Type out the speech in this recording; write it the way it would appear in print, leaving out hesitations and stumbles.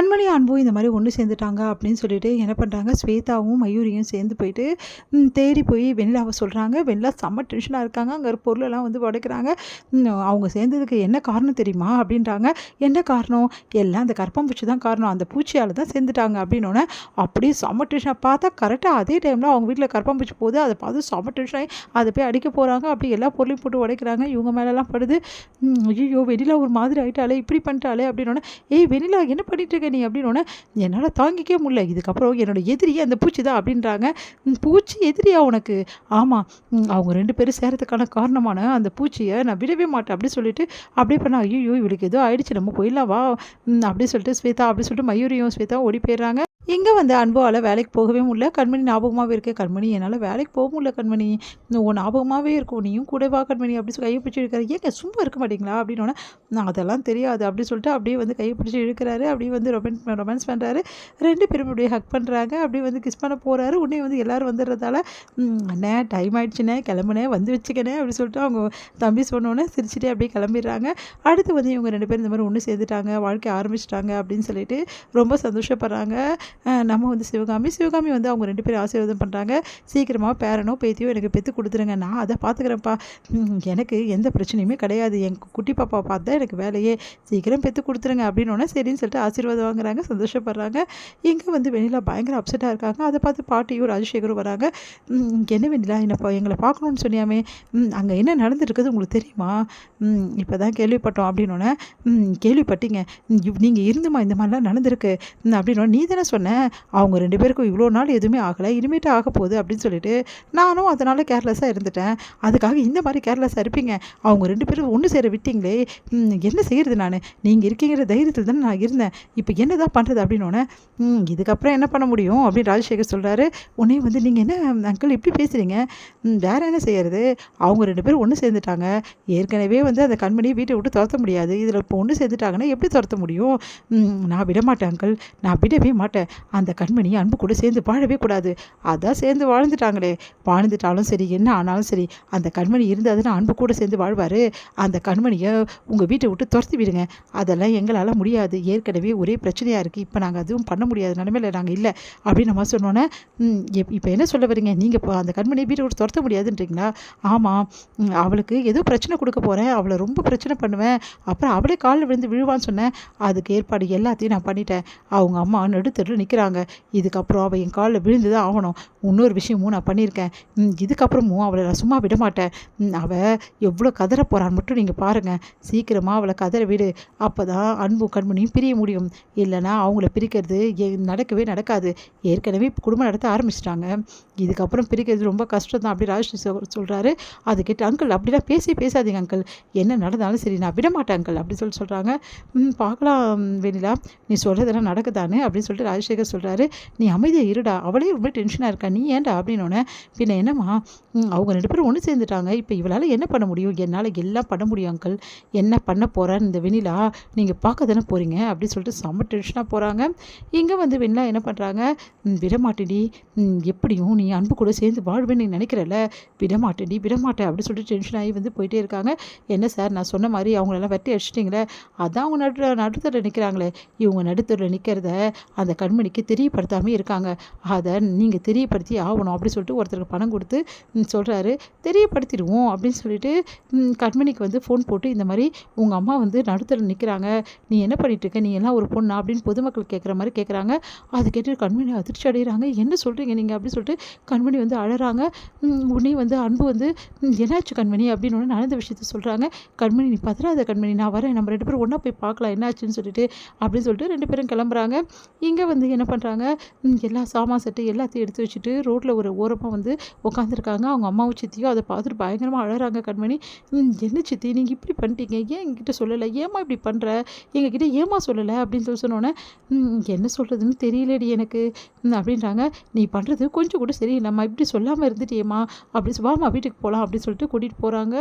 கண்மணி அன்பும் இந்த மாதிரி ஒன்று சேர்ந்துட்டாங்க அப்படின்னு சொல்லிட்டு என்ன பண்ணுறாங்க, ஸ்வேதாவும் மயூரியும் சேர்ந்து போயிட்டு தேடி போய் வெண்ணிலாவை சொல்கிறாங்க. வெண்ணிலா செம்ம டென்ஷனாக இருக்காங்க. அங்கே பொருளெல்லாம் வந்து உடைக்கிறாங்க. அவங்க சேர்ந்ததுக்கு என்ன காரணம் தெரியுமா அப்படின்றாங்க. என்ன காரணம்? எல்லாம் அந்த கரப்பான்பூச்சி தான் காரணம், அந்த பூச்சியால் தான் சேர்ந்துட்டாங்க அப்படின்னோடனே அப்படியே செம்ம டென்ஷனாக பார்த்தா கரெக்டாக அதே டைமில் அவங்க வீட்டில் கரப்பான்பூச்சி போகுது. அதை பார்த்து செம்ம டென்ஷனாகி அதை போய் அடிக்க போகிறாங்க. அப்படி எல்லா பொருளையும் போட்டு உடைக்கிறாங்க. இவங்க மேலெல்லாம் படுது. ஐயோ வெண்ணிலா ஒரு மாதிரி ஆகிட்டாலே, இப்படி பண்ணிட்டாலே அப்படின்னோடனே, ஏய் வெண்ணிலா என்ன பண்ணிட்டு நீ அப்படின்னோடனே, என்னால் தாங்கிக்கவே முடியல, இதுக்கப்புறம் என்னோட எதிரியே அந்த பூச்சி தான் அப்படின்றாங்க. பூச்சி எதிரியா உனக்கு? ஆமாம், அவங்க 2 பேரும் சேரத்துக்கான காரணமான அந்த பூச்சியை நான் விடவே மாட்டேன் அப்படி சொல்லிட்டு அப்படியே பண்ண. ஐயோ இவளுக்கு ஏதோ ஆயிடுச்சு, நம்ம போயிடலாம் வா அப்படி சொல்லிட்டு ஸ்வேதா அப்படி சொல்லிட்டு மயூரியும் ஸ்வேதா ஓடி போயிடுறாங்க. இங்கே வந்து அன்புவால் வேலைக்கு போகவே முடியல. கண்மணி ஞாபகமாகவே இருக்கே. கண்மணி என்னால் வேலைக்கு போக முடியல கண்மணி, உன் ஞாபகமாகவே இருக்கும், நீயும் கூட வா கண்மணி அப்படி சொல்லி கையை பிடிச்சி இழுக்கிறாரு. ஏங்க சும்மா இருக்க மாட்டிங்களா அப்படின்னோடனே, நான் அதெல்லாம் தெரியாது அப்படி சொல்லிட்டு அப்படியே வந்து கையை பிடிச்சி இழுக்கிறாரு. அப்படியே வந்து ரொமான்ஸ் பண்ணுறாரு. 2 பேரும் அப்படியே ஹக் பண்ணுறாங்க. அப்படியே வந்து கிஸ் பண்ண போகிறாரு. உடனே வந்து எல்லோரும் வந்துடுறதால, அண்ணே டைம் ஆகிடுச்சுண்ணே கிளம்புனே வந்து வச்சுக்கணே அப்படி சொல்லிட்டு அவங்க தம்பி சொன்னோன்னே சிரிச்சுட்டே அப்படியே கிளம்பிடுறாங்க. அடுத்து வந்து இவங்க 2 பேரும் இந்த மாதிரி ஒன்று சேர்ந்துட்டாங்க, வாழ்க்கை ஆரம்பிச்சிட்டாங்க அப்படின்னு சொல்லிட்டு ரொம்ப சந்தோஷப்படுறாங்க. நம்ம வந்து சிவகாமி வந்து அவங்க 2 பேரும் ஆசீர்வாதம் பண்ணுறாங்க. சீக்கிரமாக பேரனோ பேத்தியோ எனக்கு பெற்று கொடுத்துருங்க, நான் அதை பார்த்துக்கிறேன்ப்பா, எனக்கு எந்த பிரச்சனையுமே கிடையாது, என் குட்டி பாப்பா பார்த்தா எனக்கு வேலையே, சீக்கிரம் பெற்று கொடுத்துருங்க அப்படின்னோடனே சரின்னு சொல்லிட்டு ஆசீர்வாதம் வாங்குறாங்க, சந்தோஷப்படுறாங்க. இங்கே வந்து வெண்ணிலா பயங்கர அப்செட்டாக இருக்காங்க. அதை பார்த்து பாட்டியும் ராஜசேகரும் வராங்க. என்ன வெண்ணிலா என்னப்பா எங்களை பார்க்கணுன்னு சொன்னியாமே, அங்கே என்ன நடந்துருக்குது உங்களுக்கு தெரியுமா? இப்போ தான் கேள்விப்பட்டோம் அப்படின்னோடனே, கேள்விப்பட்டீங்க, நீங்கள் இருந்துமா இந்த மாதிரிலாம் நடந்திருக்கு அப்படின்னோட, நீ தானே சொன்ன அவங்க 2 பேருக்கும் இவ்வளோ நாள் எதுவுமே ஆகலை, இனிமேட்டு ஆக போகுது அப்படின்னு சொல்லிட்டு, நானும் அதனால் கேர்லெஸ்ஸாக இருந்துட்டேன், அதுக்காக இந்த மாதிரி கேர்லெஸ்ஸாக இருப்பீங்க, அவங்க 2 பேரும் ஒன்று சேர விட்டீங்களே, என்ன செய்கிறது நான், நீங்கள் இருக்கீங்கிற தைரியத்தில் தானே நான் இருந்தேன், இப்போ என்ன தான் பண்ணுறது அப்படின்னோடனே, இதுக்கப்புறம் என்ன பண்ண முடியும் அப்படின்னு ராஜசேகர் சொல்கிறாரு. உடனே வந்து நீங்கள் என்ன அங்கிள் இப்படி பேசுகிறீங்க, வேறு என்ன செய்கிறது, அவங்க 2 பேரும் ஒன்று சேர்ந்துட்டாங்க, ஏற்கனவே வந்து அந்த கண்மணியை வீட்டை விட்டு துரத்த முடியாது, இதில் இப்போ ஒன்று சேர்ந்துட்டாங்கன்னா எப்படி துரத்த முடியும், நான் விட மாட்டேன் அங்கிள், நான் விடவே மாட்டேன், அந்த கண்மணி அன்பு கூட சேர்ந்து வாழவே கூடாது, அதான் சேர்ந்து வாழ்ந்துட்டாங்களே, வாழ்ந்துட்டாலும் சரி என்ன ஆனாலும் சரி, அந்த கண்மணி இருந்தாதுன்னா அன்பு கூட சேர்ந்து வாழ்வார், அந்த கண்மணியை உங்கள் வீட்டை விட்டு துரத்தி விடுங்க, அதெல்லாம் எங்களால் முடியாது, ஏற்கனவே ஒரே பிரச்சனையாக இருக்குது, இப்போ நாங்கள் அதுவும் பண்ண முடியாத நிலைமையில் நாங்கள் இல்லை அப்படின்னு நம்ம சொன்னோன்னே, இப்போ என்ன சொல்ல வரீங்க, நீங்கள் இப்போ அந்த கண்மணியை வீட்டை விட்டு துரத்த முடியாதுன்றீங்களா? ஆமாம், அவளுக்கு ஏதோ பிரச்சனை கொடுக்க போகிறேன், அவளை ரொம்ப பிரச்சனை பண்ணுவேன், அப்புறம் அவளே காலில் விழுந்து விழுவான்னு சொன்னேன், அதுக்கு ஏற்பாடு எல்லாத்தையும் நான் பண்ணிட்டேன், அவங்க அம்மா நடுத்தரில் நிற்கிறாங்க, இதுக்கப்புறம் அவள் என் காலில் விழுந்து தான் ஆகணும், இன்னொரு விஷயமும் நான் பண்ணியிருக்கேன், இதுக்கப்புறமும் அவளை நான் சும்மா விட மாட்டேன், அவள் எவ்வளோ கதற போகிறான்னு மட்டும் நீங்கள் பாருங்கள், சீக்கிரமாக அவளை கதற விடு, அப்போ தான் அன்பு கண்மணியும் பிரிய முடியும், இல்லைனா அவங்கள பிரிக்கிறது நடக்கவே நடக்காது, ஏற்கனவே குடும்பம் நடத்த ஆரம்பிச்சிட்டாங்க, இதுக்கப்புறம் பிரிக்கிறது ரொம்ப கஷ்டம் தான் அப்படி ராஜேஷ் சொல்கிறாரு. அது கேட்டு அங்கிள் அப்படிலாம் பேசாதீங்க அங்கிள், என்ன நடந்தாலும் சரி நான் விட மாட்டேன் அங்கிள் அப்படி சொல்கிறாங்க. பார்க்கலாம் வெண்ணிலா, நீ சொல்கிறதெல்லாம் நடக்குதானே அப்படின்னு சொல்லிட்டு ராஜசேகர் சொல்கிறாரு. நீ அமைதியாக இருடா, அவளே ரொம்ப டென்ஷனாக இருக்கா, நீ ஏன்டா அப்படின்னோடனே, பின்ன என்னம்மா அவங்க 2 பேரும் ஒன்று சேர்ந்துட்டாங்க, இப்போ இவளால் என்ன பண்ண முடியும், என்னால் எல்லாம் பண்ண முடியும் அங்கிள், என்ன பண்ண போகிறான்னு இந்த வெண்ணிலா நீங்கள் பார்க்க தானே போகிறீங்க அப்படின்னு சொல்லிட்டு செம்ம டென்ஷனாக போகிறாங்க. இங்கே வந்து வெண்ணிலா என்ன பண்ணுறாங்க, விடமாட்டேடி, எப்படியும் நீ அன்பு கூட சேர்ந்து வாழ்வேன்னு நீ நினைக்கிறல, விடமாட்டேன் அப்படின்னு சொல்லிட்டு டென்ஷன் ஆகி வந்து போயிட்டே இருக்காங்க. என்ன சார் நான் சொன்ன மாதிரி அவங்களெல்லாம் வெட்டி அடிச்சிட்டிங்களே, அதான் அவங்க நடுத்தரில் நிற்கிறாங்களே, இவங்க நடுத்தரில் நிற்கிறத அந்த கண்மணிக்கு தெரியப்படுத்தாமல் இருக்காங்க, அதை நீங்கள் தெரியப்படுத்தி ஆகணும் அப்படி சொல்லிட்டு ஒருத்தருக்கு பணம் கொடுத்து சொல்கிறாரு. தெரியப்படுத்திடுவோம் அப்படின்னு சொல்லிட்டு கண்மணிக்கு வந்து ஃபோன் போட்டு, இந்த மாதிரி உங்கள் அம்மா வந்து நடுத்தரில் நிற்கிறாங்க, நீ என்ன பண்ணிகிட்ருக்க, நீ எல்லாம் ஒரு பொண்ணா அப்படின்னு பொதுமக்கள் கேட்குற மாதிரி கேட்குறாங்க. அது கேட்டு கண்மணி அதிர்ச்சி அடைகிறாங்க. என்ன சொல்கிறீங்க நீங்கள் அப்படின்னு சொல்லிட்டு கண்மணி வந்து அழறாங்க. உடனே வந்து அன்பு வந்து என்னாச்சு கண்மணி அப்படின்னு ஒன்று நடந்த விஷயத்த சொல்கிறாங்க. கண்மணி நீ பதறாத கண்மணி, நான் வரேன், நம்ம 2 பேரும் ஒன்றா போய் பார்க்கலாம் என்னாச்சுன்னு சொல்லிட்டு அப்படின்னு சொல்லிட்டு 2 பேரும் கிளம்புறாங்க. இங்கே வந்து என்ன பண்ணுறாங்க, எல்லா சாமான் செட்டு எல்லாத்தையும் எடுத்து வச்சுட்டு ரோட்டில் ஒரு ஓரமாக வந்து உட்காந்துருக்காங்க. அவங்க அம்மாவும் சித்தியும் அதை பார்த்துட்டு பயங்கரமாக அழறாங்க. கண்மணி, என்ன சித்தி நீங்கள் இப்படி பண்ணிட்டீங்க, ஏன் எங்ககிட்ட சொல்லலை, ஏமா இப்படி பண்ணுற, எங்ககிட்ட ஏமா சொல்லலை அப்படின்னு சொன்னோன்னே, என்ன சொல்கிறதுன்னு தெரியலடி எனக்கு அப்படின்றாங்க. நீ பண்ணுறது கொஞ்சம் கூட சரியில்லைம்மா, இப்படி சொல்லாமல் இருந்துட்டியேம்மா அப்படி வாமா வீட்டுக்கு போகலாம் அப்படின்னு சொல்லிட்டு கூட்டிகிட்டு போகிறாங்க.